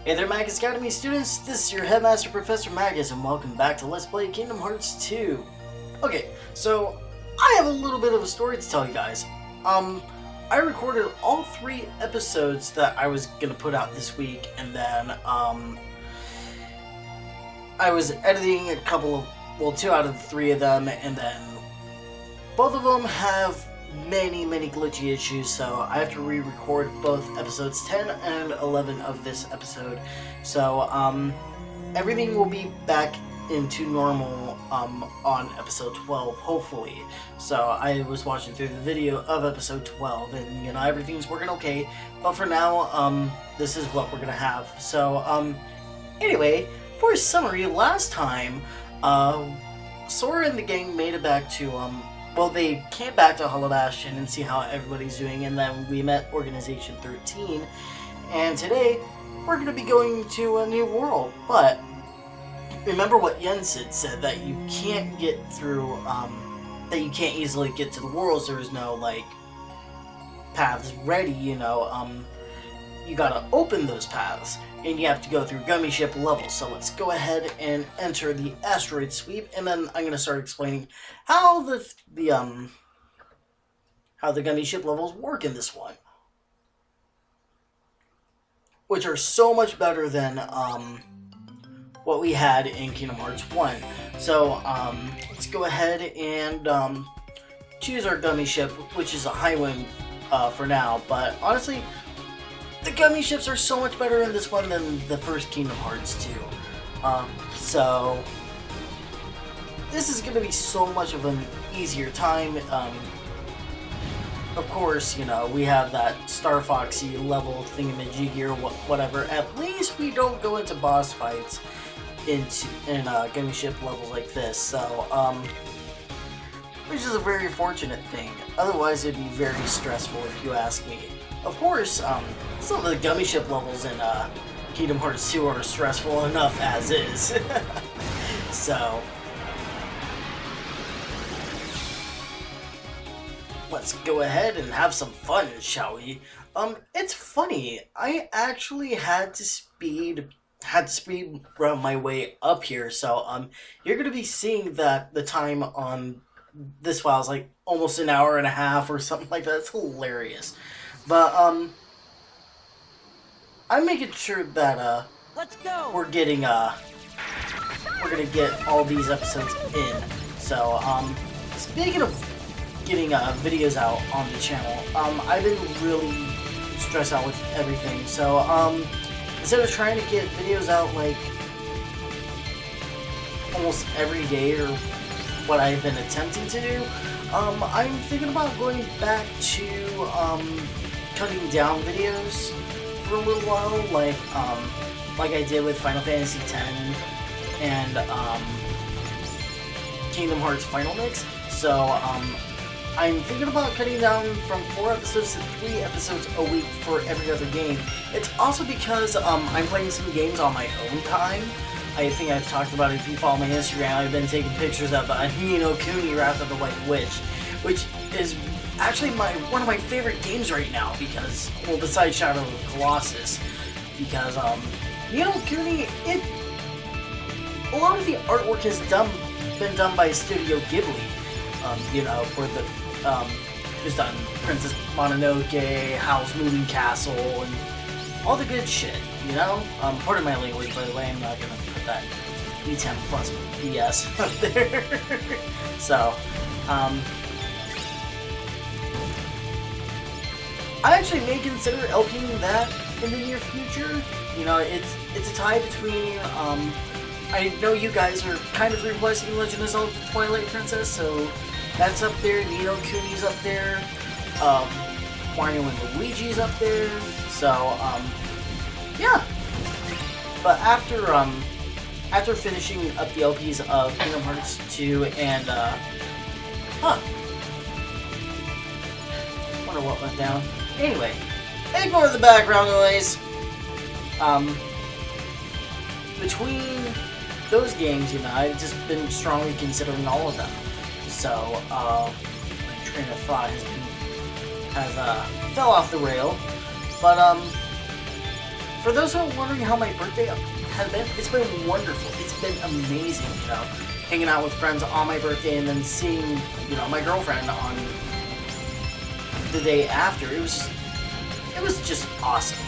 Hey there, Magus Academy students, this is your Headmaster Professor Magus, and welcome back to Let's Play Kingdom Hearts 2. Okay, so I have a little bit of a story to tell you guys. I recorded all 3 episodes that I was gonna put out this week, and then, I was editing a couple of, well, 2 out of the 3 of them, and then both of them have many glitchy issues, so I have to re-record both episodes 10 and 11 of this episode. So, everything will be back into normal, on episode 12, hopefully. So, I was watching through the video of episode 12, and, you know, everything's working okay, but for now, this is what we're gonna have. So, anyway, for a summary, last time, Sora and the gang made it back to, well, they came back to Hollow Bastion and see how everybody's doing, and then we met Organization 13, and today we're going to be going to a new world. But remember what Yensid said, that you can't get through, that you can't easily get to the worlds. There is no, like, paths ready, you know. You gotta open those paths, and you have to go through gummy ship levels. So let's go ahead and enter the asteroid sweep, and then I'm gonna start explaining how the gummy ship levels work in this one, which are so much better than what we had in Kingdom Hearts 1. So let's go ahead and choose our gummy ship, which is a Highwind for now. But honestly, the gummy ships are so much better in this one than the first Kingdom Hearts 2. So this is going to be so much of an easier time. Of course, you know, we have that Star Foxy level thingamajiggy or whatever. At least we don't go into boss fights in gummy ship levels like this. So, which is a very fortunate thing. Otherwise, it'd be very stressful if you ask me. Of course, some of the gummy ship levels in Kingdom Hearts 2 are stressful enough as is. So, let's go ahead and have some fun, shall we? It's funny. I actually had to speed run my way up here. So, you're gonna be seeing that the time on this file is like almost an hour and a half or something like that. It's hilarious. But, I'm making sure that, let's go. we're gonna get all these episodes in. So, speaking of getting, videos out on the channel, I've been really stressed out with everything. So, instead of trying to get videos out, like, almost every day, or what I've been attempting to do, I'm thinking about going back to, cutting down videos for a little while, like I did with Final Fantasy X and Kingdom Hearts Final Mix. So I'm thinking about cutting down from 4 episodes to 3 episodes a week for every other game. It's also because I'm playing some games on my own time. I think I've talked about it. If you follow my Instagram, I've been taking pictures of Ni no Kuni Wrath of the White Witch, which is actually one of my favorite games right now, because, well, besides Shadow of the Colossus, because Ni no Kuni, a lot of the artwork has been done by Studio Ghibli. You know, for the who's done Princess Mononoke, Howl's Moving Castle, and all the good shit. You know, pardon my language, by the way. I'm not gonna put that E10 plus BS up there. So, I actually may consider LPing that in the near future. You know, it's a tie between, I know you guys are kind of requesting Legend of Zelda Twilight Princess, so that's up there. Ni no Kuni's up there. Mario and Luigi's up there. So, yeah. But after finishing up the LPs of Kingdom Hearts 2 and, wonder what went down. Anyway, ignore the background noise. Between those games, you know, I've just been strongly considering all of them. So, my train of thought has fell off the rail. But, For those who are wondering how my birthday has been, it's been wonderful. It's been amazing, you know, hanging out with friends on my birthday and then seeing, you know, my girlfriend on the day after. It was just awesome.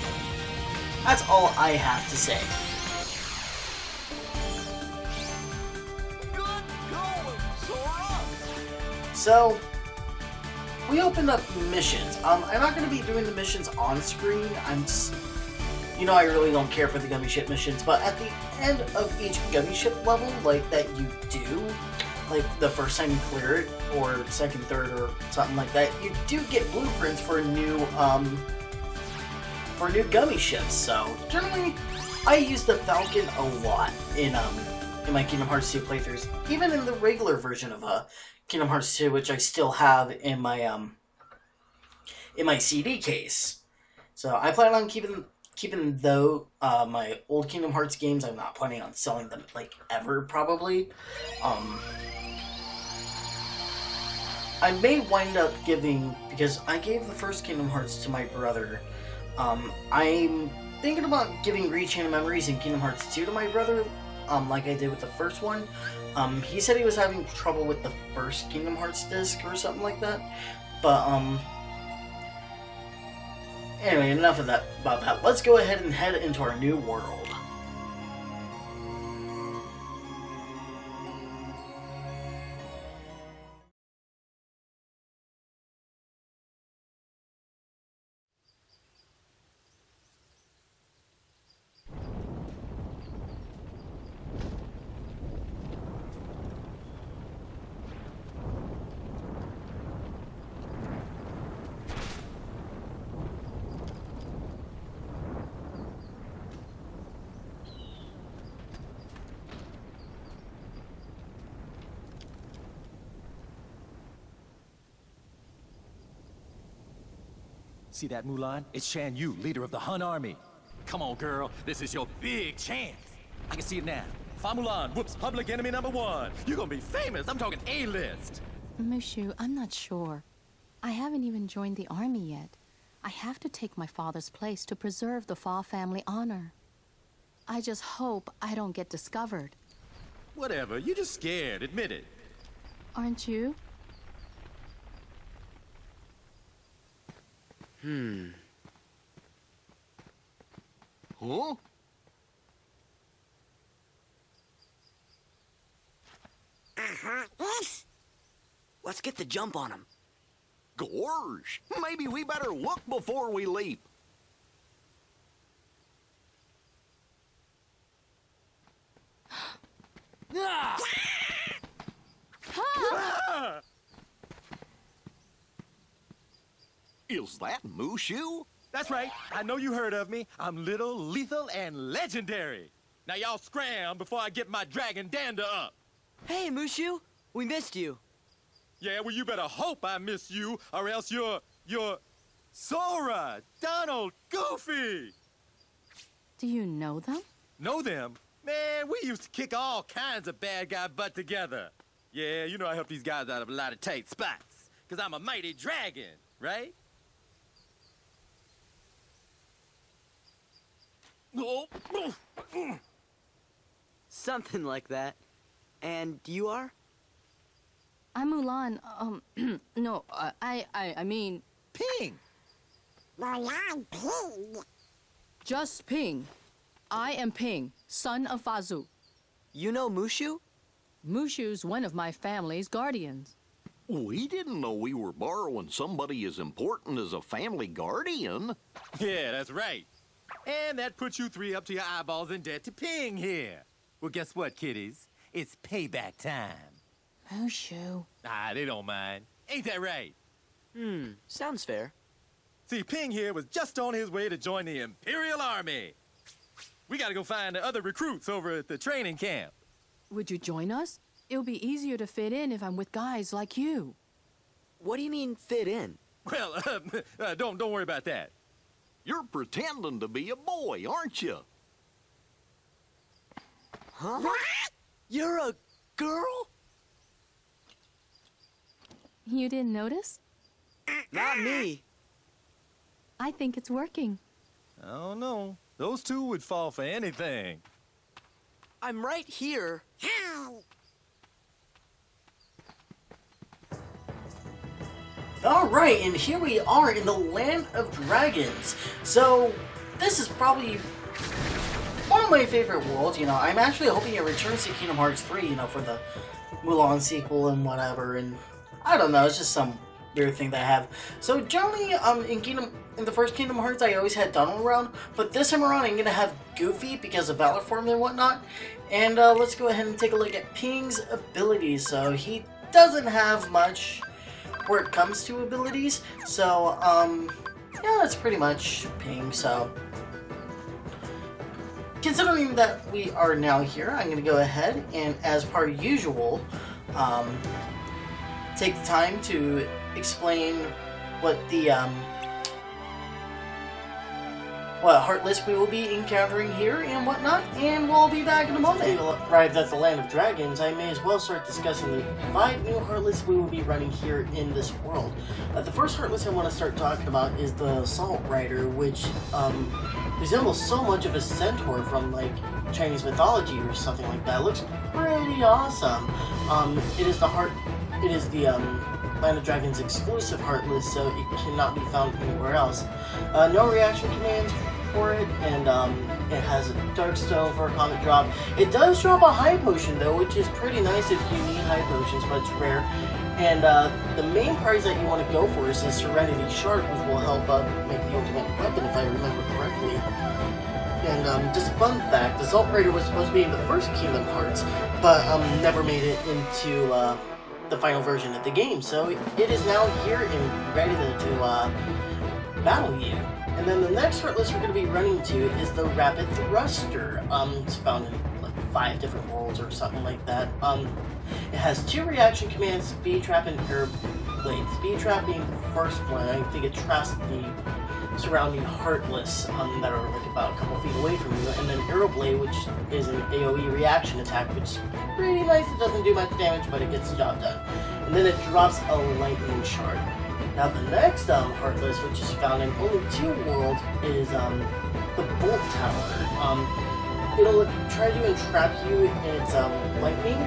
That's all I have to say. Good going, Sora! So, we opened up missions. I'm not going to be doing the missions on screen. I'm just, you know, I really don't care for the gummy ship missions, but at the end of each gummy ship level, like, that you do, like, the first time you clear it, or second, third, or something like that, you do get blueprints for new gummy ships. So, generally, I use the Falcon a lot in my Kingdom Hearts 2 playthroughs, even in the regular version of Kingdom Hearts 2, which I still have in my CD case. So I plan on keeping my old Kingdom Hearts games. I'm not planning on selling them like ever, probably. I may wind up giving, because I gave the first Kingdom Hearts to my brother. I'm thinking about giving Rechain of Memories and Kingdom Hearts 2 to my brother, like I did with the first one. He said he was having trouble with the first Kingdom Hearts disc or something like that. But, anyway, enough of that about that. Let's go ahead and head into our new world. See that, Mulan? It's Shan Yu, leader of the Hun army. Come on, girl. This is your big chance. I can see it now. Fa Mulan whoops public enemy #1. You're gonna be famous. I'm talking A-list. Mushu, I'm not sure. I haven't even joined the army yet. I have to take my father's place to preserve the Fa family honor. I just hope I don't get discovered. Whatever. You're just scared. Admit it. Aren't you? Huh? Yes. Let's get the jump on him. Gorge, maybe we better look before we leap. Ah! Is that Mushu? That's right. I know you heard of me. I'm little, lethal, and legendary. Now y'all scram before I get my dragon dander up. Hey, Mushu, we missed you. Yeah, well, you better hope I miss you, or else you're Sora, Donald, Goofy. Do you know them? Know them? Man, we used to kick all kinds of bad guy butt together. Yeah, you know I help these guys out of a lot of tight spots, because I'm a mighty dragon, right? Something like that. And you are? I'm Mulan. No, I mean, Ping! Mulan Ping. just Ping. I am Ping, son of Fazu. You know Mushu? Mushu's one of my family's guardians. We didn't know we were borrowing somebody as important as a family guardian. Yeah, that's right. And that puts you three up to your eyeballs in debt to Ping here. Well, guess what, kiddies? It's payback time. Mushu. Ah, they don't mind. Ain't that right? Sounds fair. See, Ping here was just on his way to join the Imperial Army. We gotta go find the other recruits over at the training camp. Would you join us? It'll be easier to fit in if I'm with guys like you. What do you mean fit in? Well, don't worry about that. You're pretending to be a boy, aren't you? Huh? You're a girl? You didn't notice? Not me. I think it's working. I don't know. Those two would fall for anything. I'm right here. Hi. Alright, and here we are in the Land of Dragons. So, this is probably one of my favorite worlds. You know, I'm actually hoping it returns to Kingdom Hearts 3, you know, for the Mulan sequel and whatever, and I don't know, it's just some weird thing that I have. So generally, in the first Kingdom Hearts, I always had Donald around, but this time around, I'm gonna have Goofy because of Valor Form and whatnot. And let's go ahead and take a look at Ping's abilities. So he doesn't have much where it comes to abilities. So yeah, that's pretty much Ping. So considering that we are now here, I'm gonna go ahead and, as per usual, take the time to explain what the what Heartless we will be encountering here and whatnot, and we'll be back in a moment. We've arrived at the Land of Dragons. I may as well start discussing the 5 new Heartless we will be running here in this world. The first Heartless I want to start talking about is the Assault Rider, which resembles so much of a centaur from like Chinese mythology or something like that. It looks pretty awesome. It is the Land of Dragons exclusive Heartless, so it cannot be found anywhere else. No reaction commands for it, and it has a Dark Stone for a comet drop. It does drop a High Potion though, which is pretty nice if you need High Potions, but it's rare. And the main prize that you want to go for is the Serenity Shard, which will help make the ultimate weapon, if I remember correctly. And just a fun fact, the Assault Rider was supposed to be in the first Kingdom Hearts, but never made it into the final version of the game, so it is now here and ready to battle you. And then the next Heartless we're going to be running to is the Rapid Thruster. It's found in like 5 different worlds or something like that. It has 2 reaction commands, Speed Trap and Air Blade. Speed Trap being the first one. I think it traps the surrounding Heartless that are like about a couple feet away from you, and then Arrow Blade, which is an AoE reaction attack, which is pretty nice. It doesn't do much damage, but it gets the job done. And then it drops a Lightning Shard. Now the next Heartless, which is found in only 2 worlds, is the Bolt Tower. It'll try to entrap you in its lightning.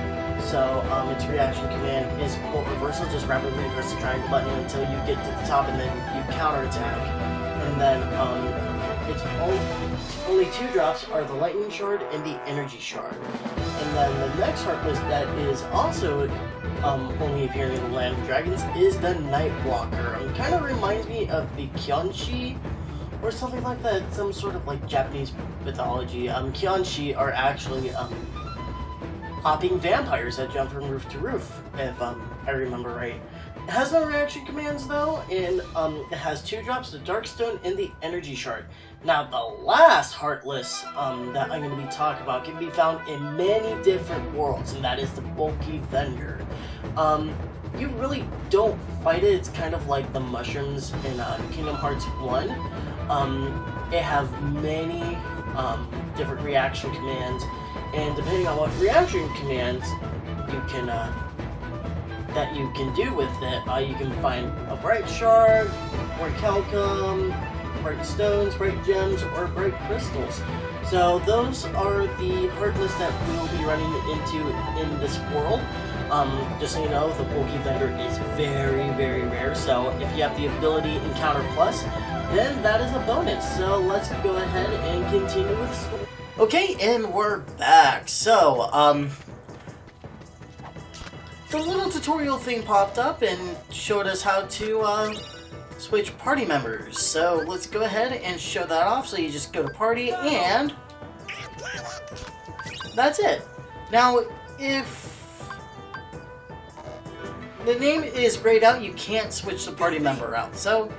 So its reaction command is Bolt Reversal. Just rapidly press the triangle button until you get to the top, and then you counterattack. And then it's only 2 drops are the Lightning Shard and the Energy Shard. And then the next Heartless that is also only appearing in the Land of Dragons is the Nightwalker. It kind of reminds me of the Kyonshi or something like that, some sort of like Japanese mythology. Kyonshi are actually hopping vampires that jump from roof to roof, if I remember right. It has no reaction commands though, and it has 2 drops, the Dark Stone and the Energy Shard. Now the last Heartless that I'm going to be talking about can be found in many different worlds, and that is the Bulky Vendor. You really don't fight it. It's kind of like the mushrooms in Kingdom Hearts 1. It has many different reaction commands, and depending on what reaction commands you can do with it, you can find a Bright Shard, Bright Calcum, Bright Stones, Bright Gems, or Bright Crystals. So those are the Heartless that we will be running into in this world. Just so you know, the Bulky Vendor is very, very rare, so if you have the ability Encounter Plus, then that is a bonus. So let's go ahead and continue with the story. Okay, and we're back. So, the little tutorial thing popped up and showed us how to switch party members. So let's go ahead and show that off. So you just go to party and that's it. Now, if the name is grayed out, you can't switch the party member out. So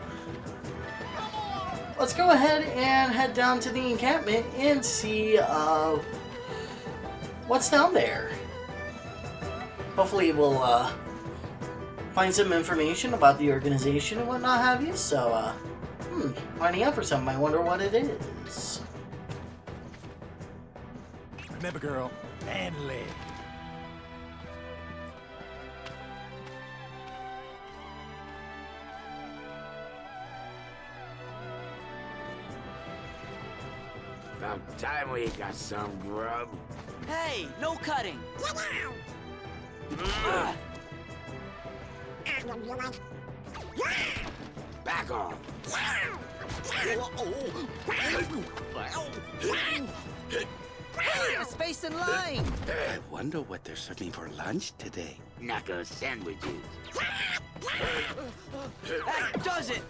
let's go ahead and head down to the encampment and see what's down there. Hopefully we'll find some information about the organization and whatnot have you. So, finding out for something, I wonder what it is. Remember, girl, manly. About time we got some grub. Hey, no cutting. Get out! Ah, Back off. a space in line. I wonder what they're serving for lunch today. Knuckle sandwiches. That does it.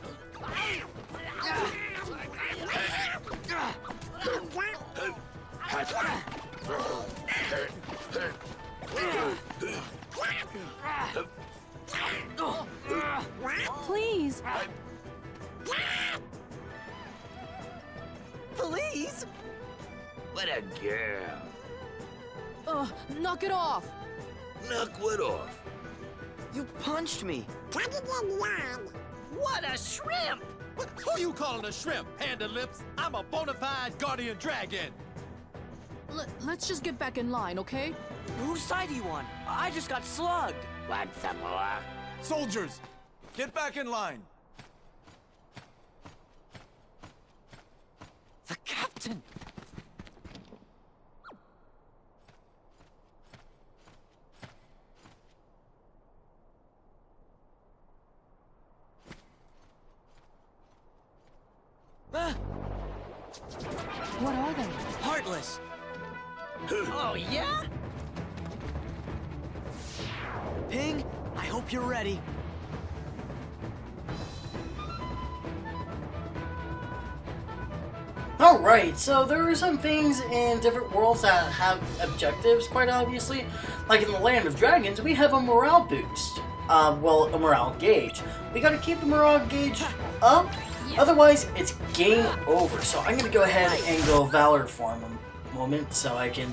Please. Please? What a girl. Knock it off. Knock what off? You punched me. Cut it in line. What a shrimp! Who you calling a shrimp, Panda Lips? I'm a bona fide guardian dragon. Let's just get back in line, okay? Whose side are you on? I just got slugged. Want some more? Soldiers, get back in line. The captain. Ah, What are they? heartless. Oh, yeah? Ping, I hope you're ready. Alright, so there are some things in different worlds that have objectives, quite obviously. Like in the Land of Dragons, we have a morale boost. Well, a morale gauge. We gotta keep the morale gauge up, otherwise it's game over. So I'm gonna go ahead and go Valor Form a moment so I can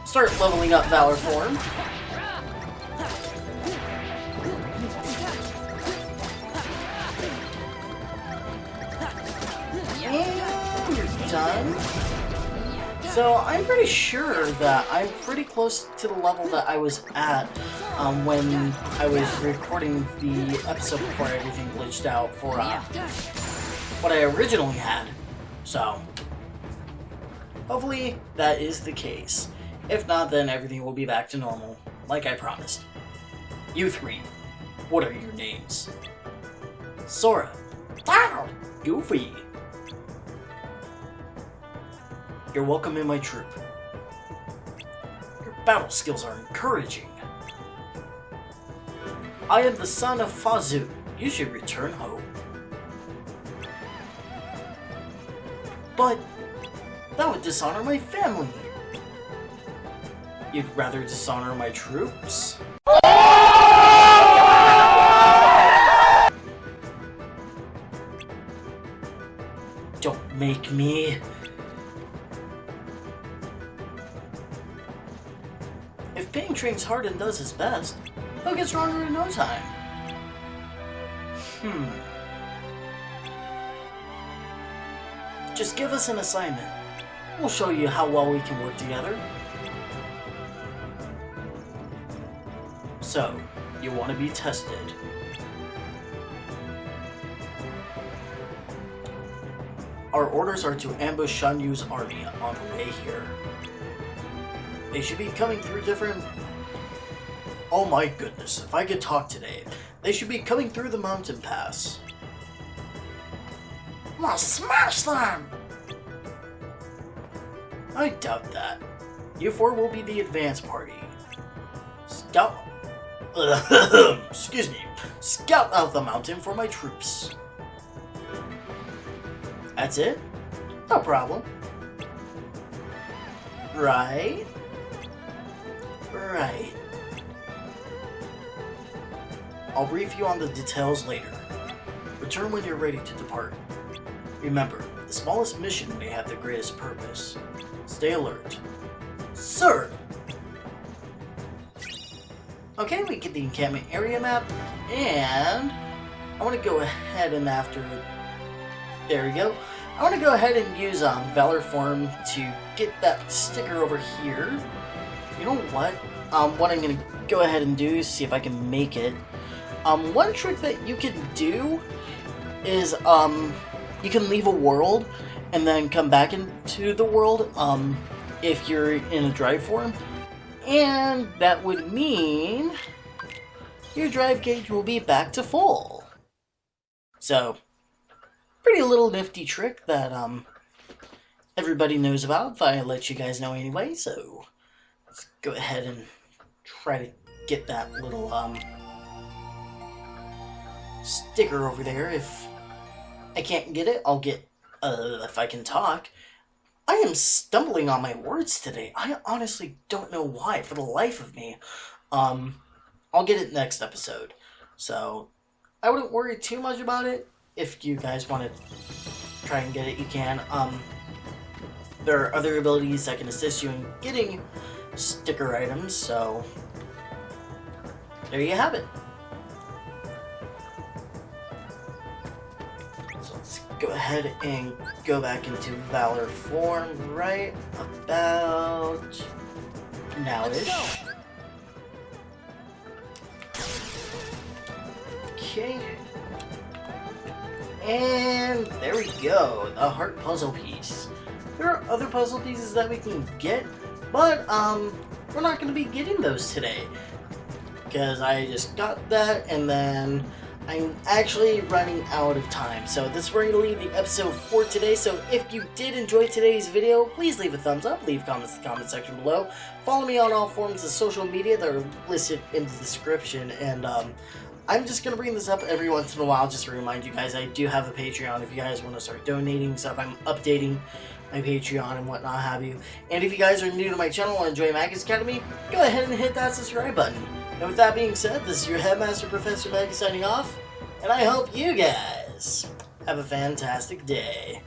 start leveling up Valor Form. And you're done. So I'm pretty sure that I'm pretty close to the level that I was at when I was recording the episode before everything glitched out for what I originally had. So hopefully that is the case. If not, then everything will be back to normal, like I promised. You three, what are your names? Sora, Donald, Goofy. You're welcome in my troop. Your battle skills are encouraging. I am the son of Fazu. You should return home. But that would dishonor my family. You'd rather dishonor my troops? Don't make me. If Ping trains hard and does his best, he'll get stronger in no time. Just give us an assignment. We'll show you how well we can work together. So, you want to be tested. Our orders are to ambush Shan Yu's army on the way here. They should be coming through different... Oh my goodness, if I could talk today. They should be coming through the mountain pass. Let's smash them! I doubt that. You four will be the advance party. Scout... Excuse me. Scout out the mountain for my troops. That's it? No problem. Right? Right. I'll brief you on the details later. Return when you're ready to depart. Remember, the smallest mission may have the greatest purpose. Stay alert. Sir! Okay, we get the encampment area map, and I want to go ahead and after... There we go. I want to go ahead and use Valor Form to get that sticker over here. You know what? What I'm going to go ahead and do is see if I can make it. One trick that you can do is you can leave a world and then come back into the world if you're in a drive form. And that would mean your drive gauge will be back to full. So, pretty little nifty trick that everybody knows about, if I let you guys know anyway. So, let's go ahead and try to get that little sticker over there. If I can't get it, I'll get, if I can talk. I am stumbling on my words today. I honestly don't know why, for the life of me. I'll get it next episode. So, I wouldn't worry too much about it. If you guys want to try and get it, you can. There are other abilities that can assist you in getting sticker items, so there you have it. So let's go ahead and go back into Valor form right about now-ish. Okay. And there we go, the heart puzzle piece. There are other puzzle pieces that we can get, but we're not going to be getting those today. Because I just got that, and then I'm actually running out of time. So this is where I'm going to leave the episode for today. So if you did enjoy today's video, please leave a thumbs up, leave comments in the comment section below. Follow me on all forms of social media that are listed in the description, and I'm just going to bring this up every once in a while just to remind you guys I do have a Patreon if you guys want to start donating stuff. I'm updating my Patreon and whatnot have you. And if you guys are new to my channel and enjoy Magus Academy, go ahead and hit that subscribe button. And with that being said, this is your Headmaster Professor Magus signing off, and I hope you guys have a fantastic day.